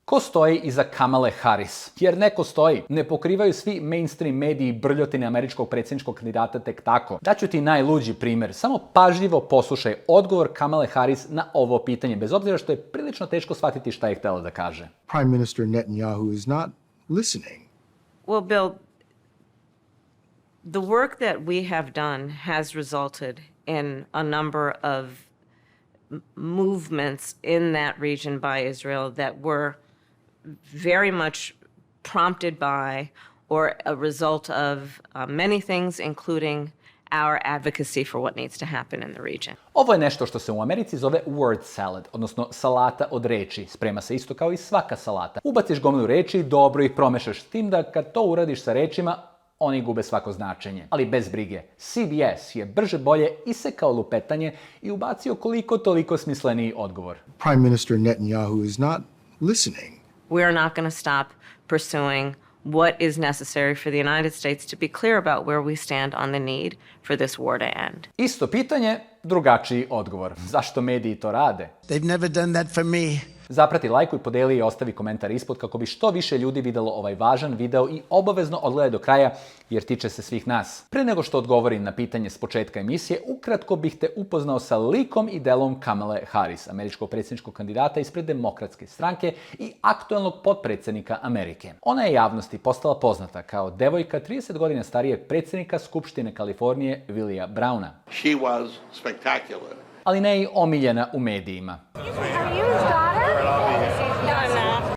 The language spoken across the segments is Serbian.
Ko stoji iza Kamale Haris? Jer neko stoji. Ne pokrivaju svi mejnstrim mediji brljotine američkog predsedničkog kandidata tek tako. Daću ti najluđi primer. Samo pažljivo poslušaj odgovor Kamale Haris na ovo pitanje, bez obzira što je prilično teško shvatiti šta je htela da kaže. Prime Minister Netanyahu is not listening. Well, Bill, the work that we have done has resulted in a number of movements in that region by Israel that were very much prompted by or a result of many things, including our advocacy for what needs to happen in the region. Ovo je nešto što se u Americi zove word salad, odnosno salata od reči. Sprema se isto kao i svaka salata. Ubaciš gomilu reči i dobro ih promešaš, s tim da kad to uradiš sa rečima, oni gube svako značenje. Ali bez brige, CBS je brže-bolje isekao lupetanje i ubacio koliko-toliko smisleniji odgovor. Prime Minister Netanyahu is not listening. We are not going to stop pursuing what is necessary for the United States to be clear about where we stand on the need for this war to end. Isto pitanje, drugačiji odgovor. Zašto mediji to rade? They've never done that for me. Zaprati, lajkuj, podeli i ostavi komentar ispod kako bi što više ljudi videlo ovaj važan video i obavezno odgledaj do kraja jer tiče se svih nas. Pre nego što odgovorim na pitanje s početka emisije, ukratko bih te upoznao sa likom i delom Kamale Haris, američkog predsedničkog kandidata ispred Demokratske stranke i aktuelnog potpredsednika Amerike. Ona je javnosti postala poznata kao devojka 30 godina starijeg predsednika Skupštine Kalifornije Willija Browna. She was spectacular. Ali ne i omiljena u medijima.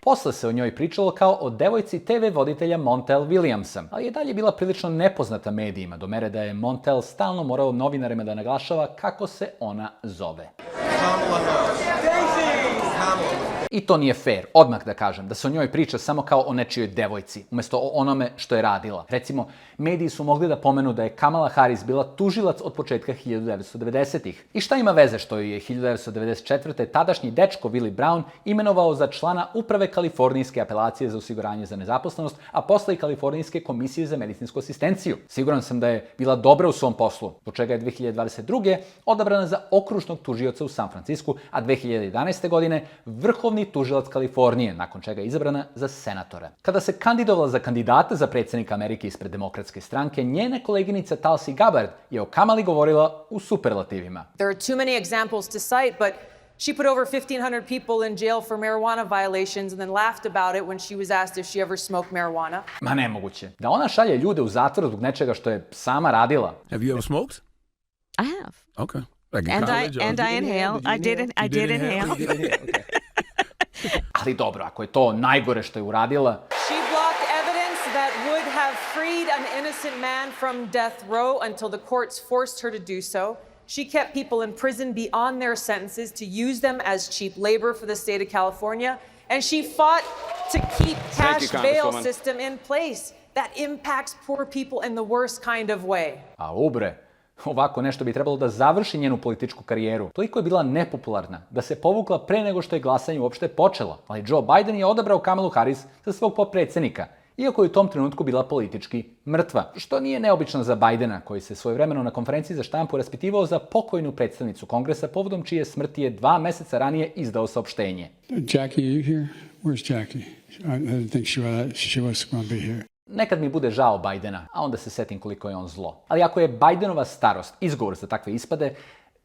Posle se o njoj pričalo kao o devojci TV voditelja Montel Williamsa, ali je dalje bila prilično nepoznata medijima, do mere da je Montel stalno morao novinarima da naglašava kako se ona zove. I to nije fair, odmah da kažem, da se o njoj priča samo kao o nečijoj devojci, umjesto o onome što je radila. Recimo, mediji su mogli da pomenu da je Kamala Haris bila tužilac od početka 1990-ih. I šta ima veze što ju je 1994. tadašnji dečko Willie Brown imenovao za člana uprave Kalifornijske apelacije za osiguranje za nezaposlenost, a posle i Kalifornijske komisije za medicinsku asistenciju. Siguran sam da je bila dobra u svom poslu, zbog čega je 2022. odabrana za okružnog tužioca u San Francisku, a 2011. godine vrhovni tužilac Kalifornije, nakon čega je izabrana za senatora. Kada se kandidovala za kandidata za predsednika Amerike ispred Demokratske stranke, njena koleginica Tulsi Gabbard je o Kamali govorila u superlativima. There are too many examples to cite, but she put over 1,500 people in jail for marijuana violations and then laughed about it when she was asked if she ever smoked marijuana. Ma nemoguće. Da ona šalje ljude u zatvor zbog nečega što je sama radila. Have you ever smoked? I have. Okay. Like And I inhale. I did inhale. Ali dobro, ako je to najgore što je uradila... She blocked evidence that would have freed an innocent man from death row until the courts forced her to do so. She kept people in prison beyond their sentences to use them as cheap labor for the state of California. And she fought to keep cash bail system in place that impacts poor people in the worst kind of way. A ubre, ovako nešto bi trebalo da završi njenu političku karijeru. Toliko je bila nepopularna da se povukla pre nego što je glasanje uopšte počelo. Ali Joe Biden je odabrao Kamalu Haris za svog potpredsednika, iako je u tom trenutku bila politički mrtva. Što nije neobično za Bidena, koji se svojevremeno na konferenciji za štampu raspitivao za pokojnu predstavnicu Kongresa, povodom čije smrti je 2 meseca ranije izdao saopštenje. Jackie, are you here? Where's Jackie? I didn't think she was going to be here. Nekad mi bude žao Bidena, a onda se setim koliko je on zlo. Ali ako je Bidenova starost izgovor za takve ispade,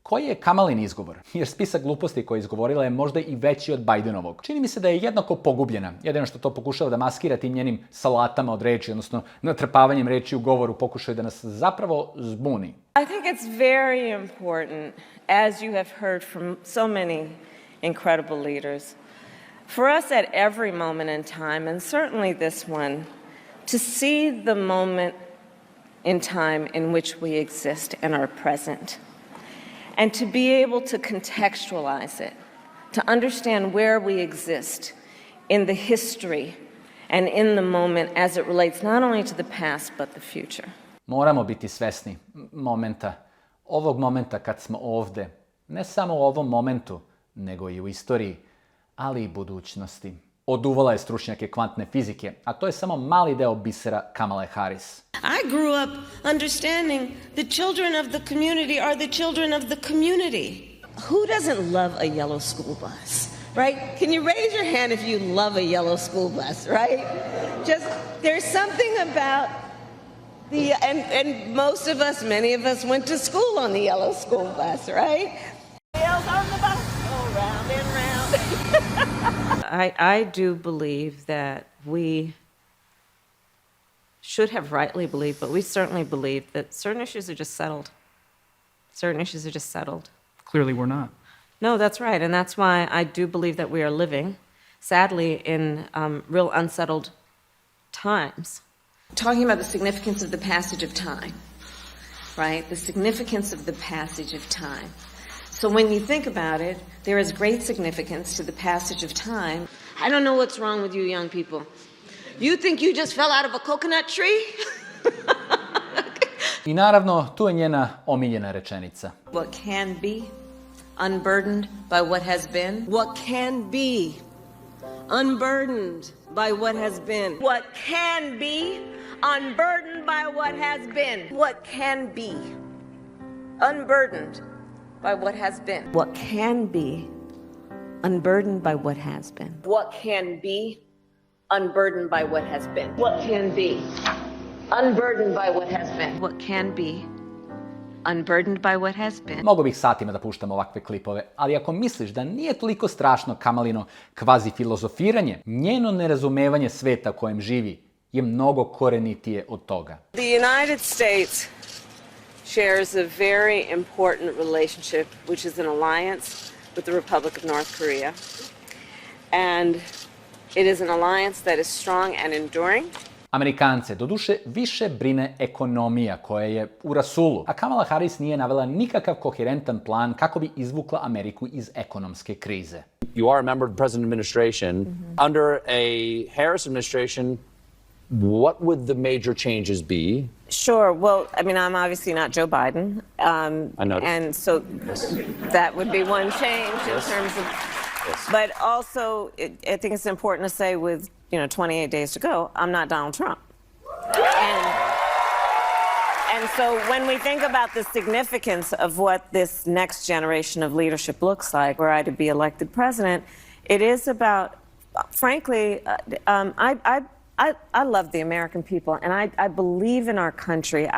koji je Kamalin izgovor? Jer spisak gluposti koje je izgovorila je možda i veći od Bidenovog. Čini mi se da je jednako pogubljena, jedino što to pokušava da maskira tim njenim salatama od reči, odnosno natrpavanjem reči u govoru pokušaju da nas zapravo zbuni. I think it's very important, as you have heard from so many incredible leaders, for us at every moment in time, and certainly this one, to see the moment in time in which we exist and are present, and to be able to contextualize it, to understand where we exist in the history and in the moment as it relates not only to the past but the future. Moramo biti svesni momenta, ovog momenta kad smo ovde, ne samo u ovom momentu, nego i u istoriji, ali i budućnosti. Oduvala je stručnjake kvantne fizike, a to je samo mali deo bisera Kamale Haris. I grew up understanding the children of the community are the children of the community. Who doesn't love a yellow school bus? right? Can you raise your hand if you love a yellow school bus, right? Just, there's something about and most of us, many of us went to school on the yellow school bus, right? Else on the bus, go round and round. I do believe that we should have rightly believed, but we certainly believe that certain issues are just settled. Certain issues are just settled. Clearly we're not. No, that's right, and that's why I do believe that we are living, sadly, in real unsettled times. Talking about the significance of the passage of time, right? The significance of the passage of time. So when you think about it, there is great significance to the passage of time. I don't know what's wrong with you young people. You think you just fell out of a coconut tree? I naravno, tu je njena omiljena rečenica. What can be unburdened by what has been? What can be unburdened by what has been? What can be unburdened by what has been? What can be unburdened by what has been? What can be unburdened by what has been? What can be unburdened by what has been? What can be unburdened by what has been? What can be unburdened by what has been? Mogu bih satima da puštam ovakve klipove, ali ako misliš da nije toliko strašno Kamalino kvazi filozofiranje, njeno nerazumevanje sveta u kojem živi je mnogo korenitije od toga. The United States shares a very important relationship, which is an alliance with the Republic of North Korea. And it is an alliance that is strong and enduring. Amerikance, doduše, više brine ekonomija koja je u rasulu, a Kamala Haris nije navela nikakav koherentan plan kako bi izvukla Ameriku iz ekonomske krize. You are a member of the president's administration. Under a Harris administration, what would the major changes be? Sure. Well, I mean, I'm obviously not Joe Biden. I noticed. And so that would be one change in terms of... Yes. But also, I think it's important to say with, 28 days to go, I'm not Donald Trump. And so when we think about the significance of what this next generation of leadership looks like, were I to be elected president, it is about, frankly, I love the American people, and I believe in our country.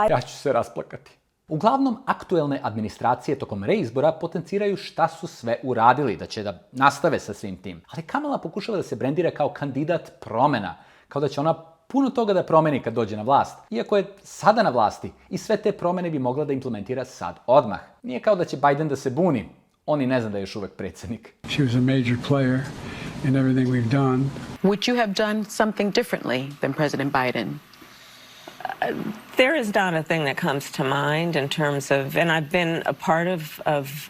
Ja ću se rasplakati. Uglavnom, aktuelne administracije tokom reizbora potenciraju šta su sve uradili, da će da nastave sa svim tim. Ali Kamala pokušava da se brendira kao kandidat promena, kao da će ona puno toga da promeni kad dođe na vlast, iako je sada na vlasti i sve te promene bi mogla da implementira sad odmah. Nije kao da će Biden da se buni, on i ne zna da je još uvek predsjednik. She was a major player in everything we've done. Would you have done something differently than President Biden? There is not a thing that comes to mind in terms of, and I've been a part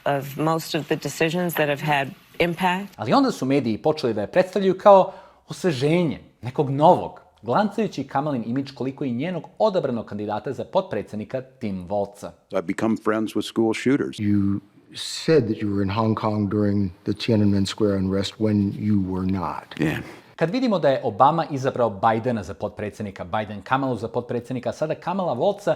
of most of the decisions that have had impact. Ali onda su mediji počeli da je predstavljaju kao osveženje, nekog novog, glancajući Kamalin imidž koliko i njenog odabranog kandidata za potpredsjednika Tim Walza. I've become friends with school shooters. You said that you were in Hong Kong during the Tiananmen Square unrest when you were not. Yeah. Kad vidimo da je Obama izabrao Bidena za potpredsjednika, Biden Kamalu za potpredsjednika, a sada Kamala Walza,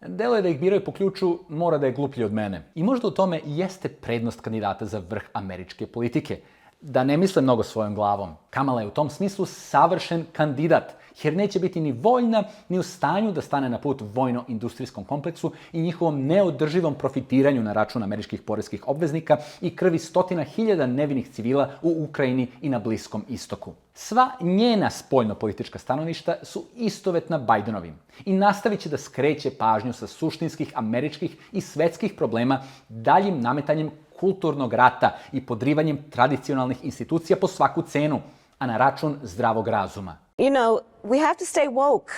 deluje da ih biraju po ključu mora da je gluplji od mene. I možda u tome jeste prednost kandidata za vrh američke politike. Da ne misle mnogo svojom glavom. Kamala je u tom smislu savršen kandidat, jer neće biti ni voljna, ni u stanju da stane na put vojno-industrijskom kompleksu i njihovom neodrživom profitiranju na račun američkih poreskih obveznika i krvi stotina hiljada nevinih civila u Ukrajini i na Bliskom istoku. Sva njena spoljno-politička stanovišta su istovetna Bidenovim i nastavit će da skreće pažnju sa suštinskih američkih i svetskih problema daljim nametanjem kulturnog rata i podrivanjem tradicionalnih institucija po svaku cenu, a na račun zdravog razuma. You know, we have to stay woke.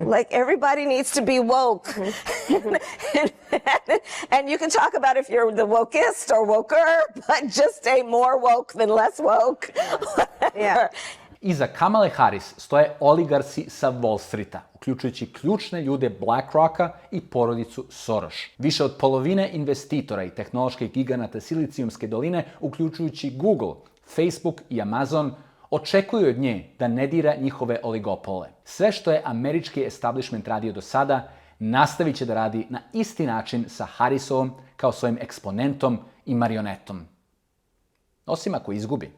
Like, everybody needs to be woke. And you can talk about if you're the wokest or woker, but just stay more woke than less woke. Yeah. Iza Kamale Haris stoje oligarsi sa Wall Streeta, uključujući ključne ljude BlackRocka i porodicu Soros. Više od polovine investitora i tehnoloških giganata Silicijumske doline, uključujući Google, Facebook i Amazon, očekuju od nje da ne dira njihove oligopole. Sve što je američki establishment radio do sada, nastavit će da radi na isti način sa Harisovom kao svojim eksponentom i marionetom. Osim ako izgubi.